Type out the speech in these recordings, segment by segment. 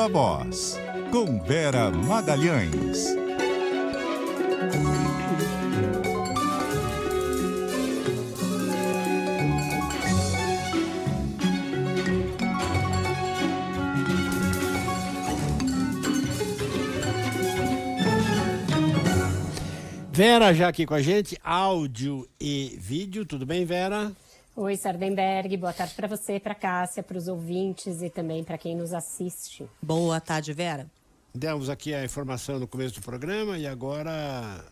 Viva Voz, com Vera Magalhães. Vera já aqui com a gente, áudio e vídeo. Tudo bem, Vera? Oi, Sardenberg. Boa tarde para você, para Cássia, para os ouvintes e também para quem nos assiste. Boa tarde, Vera. Demos aqui a informação no começo do programa e agora...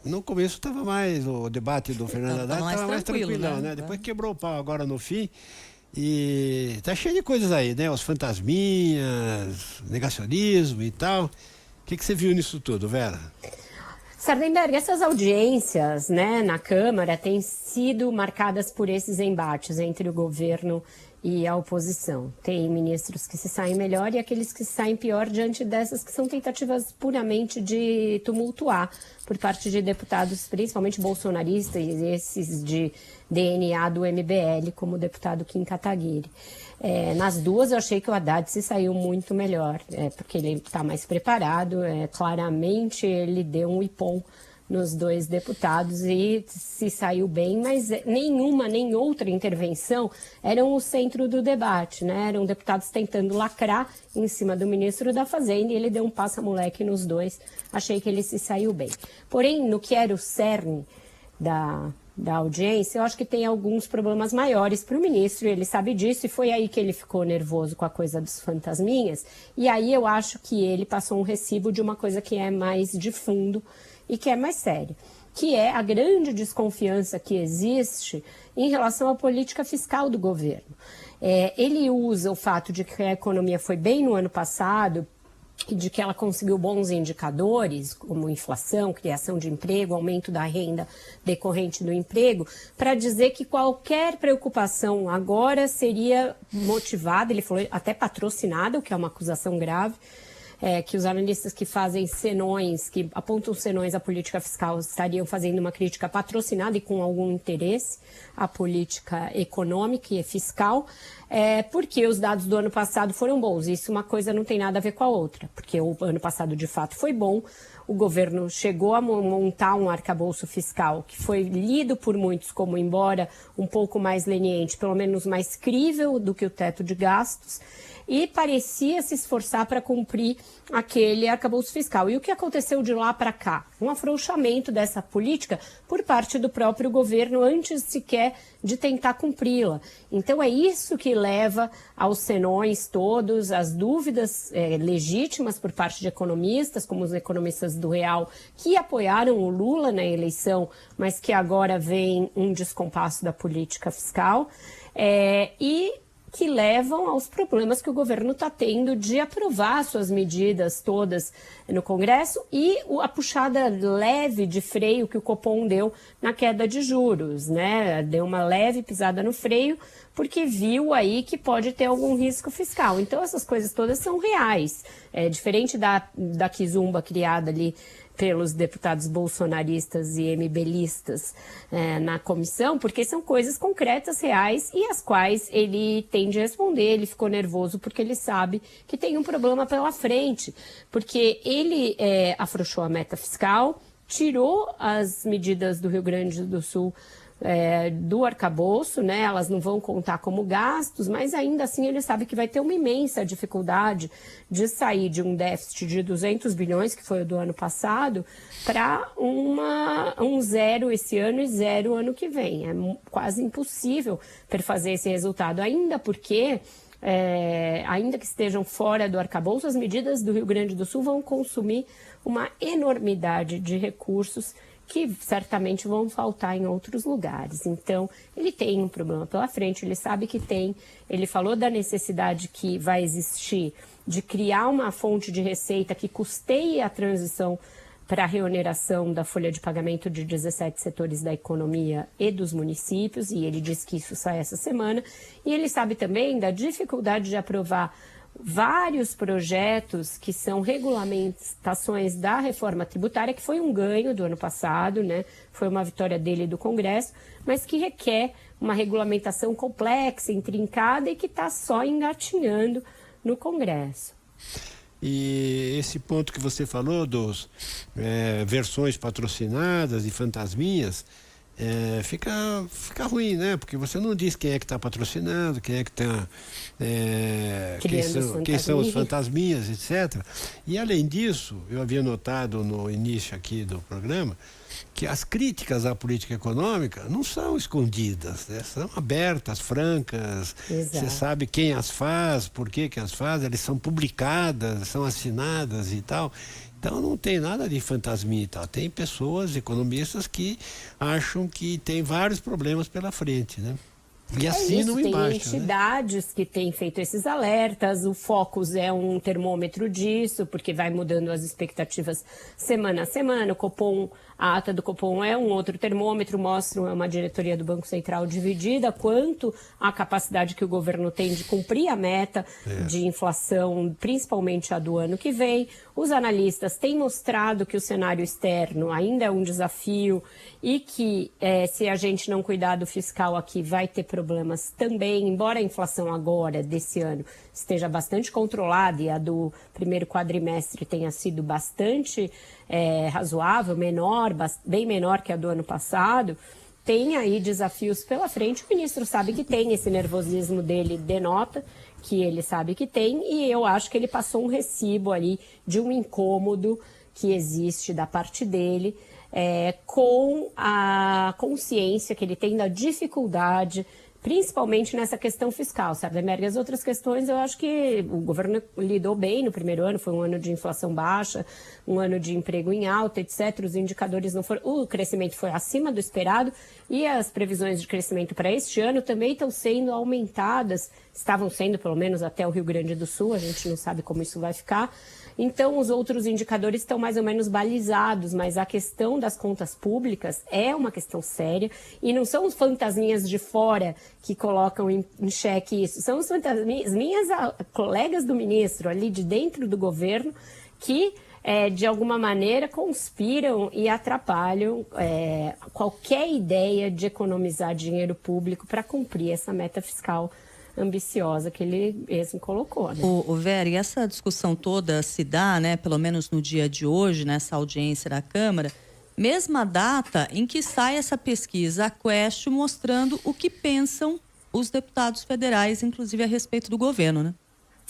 No começo estava mais o debate do Fernando Haddad, estava mais tranquilão, né? Depois quebrou o pau agora no fim. E tá cheio de coisas aí, né? Os fantasminhas, negacionismo e tal. O que você viu nisso tudo, Vera? Sardenberg, essas audiências, né, na Câmara têm sido marcadas por esses embates entre o governo e a oposição. Tem ministros que se saem melhor e aqueles que se saem pior diante dessas que são tentativas puramente de tumultuar por parte de deputados, principalmente bolsonaristas e esses de DNA do MBL, como o deputado Kim Kataguiri. Nas duas eu achei que o Haddad se saiu muito melhor, porque ele está mais preparado, claramente ele deu um ipom nos dois deputados e se saiu bem, mas nenhuma nem outra intervenção eram o centro do debate, né? Eram deputados tentando lacrar em cima do ministro da Fazenda e ele deu um passa-moleque nos dois, achei que ele se saiu bem. Porém, no que era o cerne da audiência, eu acho que tem alguns problemas maiores para o ministro, ele sabe disso, e foi aí que ele ficou nervoso com a coisa dos fantasminhas, e aí eu acho que ele passou um recibo de uma coisa que é mais de fundo e que é mais séria, que é a grande desconfiança que existe em relação à política fiscal do governo. Ele usa o fato de que a economia foi bem no ano passado, de que ela conseguiu bons indicadores, como inflação, criação de emprego, aumento da renda decorrente do emprego, para dizer que qualquer preocupação agora seria motivada, ele falou até patrocinada, o que é uma acusação grave, que os analistas que fazem senões, que apontam senões à política fiscal, estariam fazendo uma crítica patrocinada e com algum interesse à política econômica e fiscal, porque os dados do ano passado foram bons. Isso uma coisa não tem nada a ver com a outra, porque o ano passado de fato foi bom, o governo chegou a montar um arcabouço fiscal que foi lido por muitos como, embora um pouco mais leniente, pelo menos mais crível do que o teto de gastos, e parecia se esforçar para cumprir aquele arcabouço fiscal. E o que aconteceu de lá para cá? Um afrouxamento dessa política por parte do próprio governo antes sequer de tentar cumpri-la. Então é isso que leva aos senões todos, as dúvidas legítimas por parte de economistas, como os economistas do Real, que apoiaram o Lula na eleição, mas que agora vem um descompasso da política fiscal, e que levam aos problemas que o governo está tendo de aprovar suas medidas todas no Congresso e a puxada leve de freio que o Copom deu na queda de juros, né? Deu uma leve pisada no freio porque viu aí que pode ter algum risco fiscal. Então essas coisas todas são reais. Diferente da quizumba criada ali pelos deputados bolsonaristas e MBListas na comissão, porque são coisas concretas, reais, e as quais ele tem de responder. Ele ficou nervoso porque ele sabe que tem um problema pela frente, porque ele afrouxou a meta fiscal, tirou as medidas do Rio Grande do Sul do arcabouço, né? Elas não vão contar como gastos, mas ainda assim ele sabe que vai ter uma imensa dificuldade de sair de um déficit de 200 bilhões, que foi o do ano passado, para um zero esse ano e zero ano que vem. É quase impossível perfazer esse resultado, ainda porque... ainda que estejam fora do arcabouço, as medidas do Rio Grande do Sul vão consumir uma enormidade de recursos que certamente vão faltar em outros lugares. Então, ele tem um problema pela frente, ele sabe que tem, ele falou da necessidade que vai existir de criar uma fonte de receita que custeie a transição para a reoneração da folha de pagamento de 17 setores da economia e dos municípios, e ele diz que isso sai essa semana, e ele sabe também da dificuldade de aprovar vários projetos que são regulamentações da reforma tributária, que foi um ganho do ano passado, né? Foi uma vitória dele e do Congresso, mas que requer uma regulamentação complexa, intrincada e que está só engatinhando no Congresso. E esse ponto que você falou dos versões patrocinadas e fantasminhas, fica ruim, né? Porque você não diz quem é que está patrocinando, quem é que está... quem são os fantasminhas, etc. E, além disso, eu havia notado no início aqui do programa que as críticas à política econômica não são escondidas, né? São abertas, francas. Exato. Você sabe quem as faz, por que as faz, elas são publicadas, são assinadas e tal. Então não tem nada de fantasminha e tal. Tem pessoas, economistas, que acham que tem vários problemas pela frente, né? E assinam embaixo. Tem entidades, né, que têm feito esses alertas. O Focus é um termômetro disso, porque vai mudando as expectativas semana a semana. O Copom, a ata do Copom é um outro termômetro, mostra uma diretoria do Banco Central dividida quanto à capacidade que o governo tem de cumprir a meta de inflação, principalmente a do ano que vem. Os analistas têm mostrado que o cenário externo ainda é um desafio e que, se a gente não cuidar do fiscal aqui, vai ter problemas também, embora a inflação agora, desse ano, esteja bastante controlada e a do primeiro quadrimestre tenha sido bastante razoável, bem menor que a do ano passado, tem aí desafios pela frente. O ministro sabe que tem, esse nervosismo dele denota que ele sabe que tem, e eu acho que ele passou um recibo ali de um incômodo que existe da parte dele, com a consciência que ele tem da dificuldade, principalmente nessa questão fiscal, Sardenberg. As outras questões, eu acho que o governo lidou bem no primeiro ano, foi um ano de inflação baixa, um ano de emprego em alta, etc. Os indicadores não foram... O crescimento foi acima do esperado e as previsões de crescimento para este ano também estão sendo aumentadas, estavam sendo pelo menos até o Rio Grande do Sul, a gente não sabe como isso vai ficar. Então, os outros indicadores estão mais ou menos balizados, mas a questão das contas públicas é uma questão séria e não são os fantasminhas de fora que colocam em xeque isso, são os fantasminhas, minhas colegas do ministro ali de dentro do governo que, de alguma maneira, conspiram e atrapalham qualquer ideia de economizar dinheiro público para cumprir essa meta fiscal ambiciosa que ele mesmo colocou, né? O Vera, e essa discussão toda se dá, né, pelo menos no dia de hoje, nessa audiência da Câmara, mesma data em que sai essa pesquisa, a Quest, mostrando o que pensam os deputados federais, inclusive a respeito do governo, né?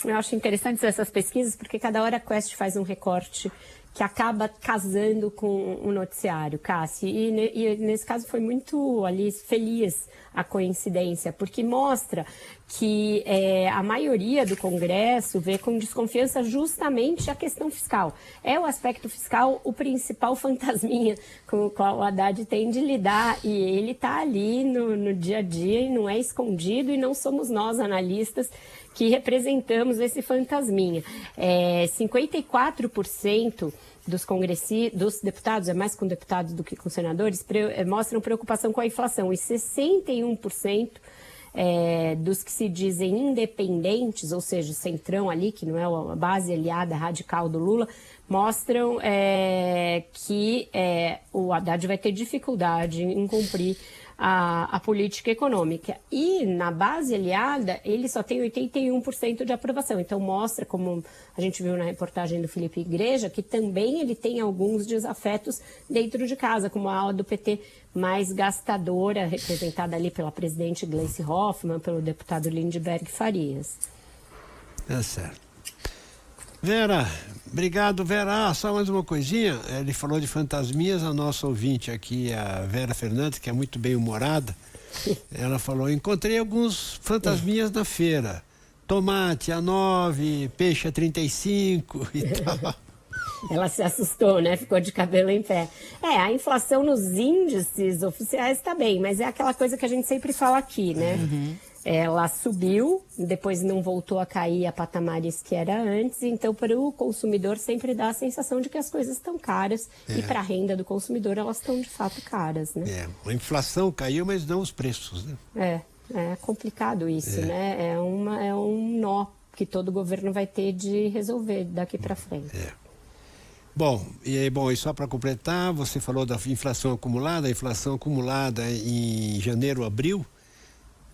Eu acho interessante essas pesquisas, porque cada hora a Quest faz um recorte que acaba casando com o noticiário, Cássia. E nesse caso foi muito ali feliz a coincidência, porque mostra que a maioria do Congresso vê com desconfiança justamente a questão fiscal. É o aspecto fiscal o principal fantasminha com o qual o Haddad tem de lidar, e ele está ali no dia a dia e não é escondido, e não somos nós, analistas, que representamos esse fantasminha. 54% dos deputados, é mais com deputados do que com senadores, mostram preocupação com a inflação, e 61% dos que se dizem independentes, ou seja, o centrão ali, que não é a base aliada radical do Lula, mostram que o Haddad vai ter dificuldade em cumprir a política econômica. E na base aliada, ele só tem 81% de aprovação. Então mostra, como a gente viu na reportagem do Felipe Igreja, que também ele tem alguns desafetos dentro de casa, como a ala do PT mais gastadora, representada ali pela presidente Gleice Hoffmann, pelo deputado Lindbergh Farias. É certo. Vera, obrigado, Vera. Só mais uma coisinha, ele falou de fantasminhas, a nossa ouvinte aqui, a Vera Fernandes, que é muito bem humorada, ela falou, encontrei alguns fantasminhas na feira, tomate a 9, peixe a 35 e tal. Ela se assustou, né? Ficou de cabelo em pé. A inflação nos índices oficiais está bem, mas é aquela coisa que a gente sempre fala aqui, né? Uhum. Ela subiu, depois não voltou a cair a patamares que era antes, então para o consumidor sempre dá a sensação de que as coisas estão caras, e para a renda do consumidor elas estão de fato caras, né? A inflação caiu, mas não os preços, né? É complicado isso, né? É um nó que todo governo vai ter de resolver daqui para frente. Bom, e só para completar, você falou da inflação acumulada, a inflação acumulada em janeiro, abril,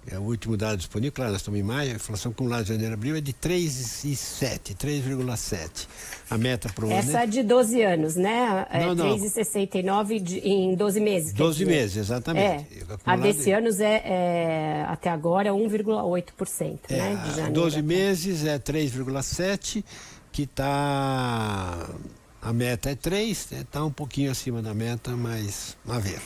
É o último dado disponível, claro, nós estamos em maio, a inflação acumulada de janeiro a abril é de 3,7. A meta para o ano... Essa é de 12 anos, né? É não. 3,69 em 12 meses. 12 meses, exatamente. A desse ano até agora, 1,8%, né? De janeiro 12 meses é 3,7, que está... A meta é 3, está um pouquinho acima da meta, mas a ver.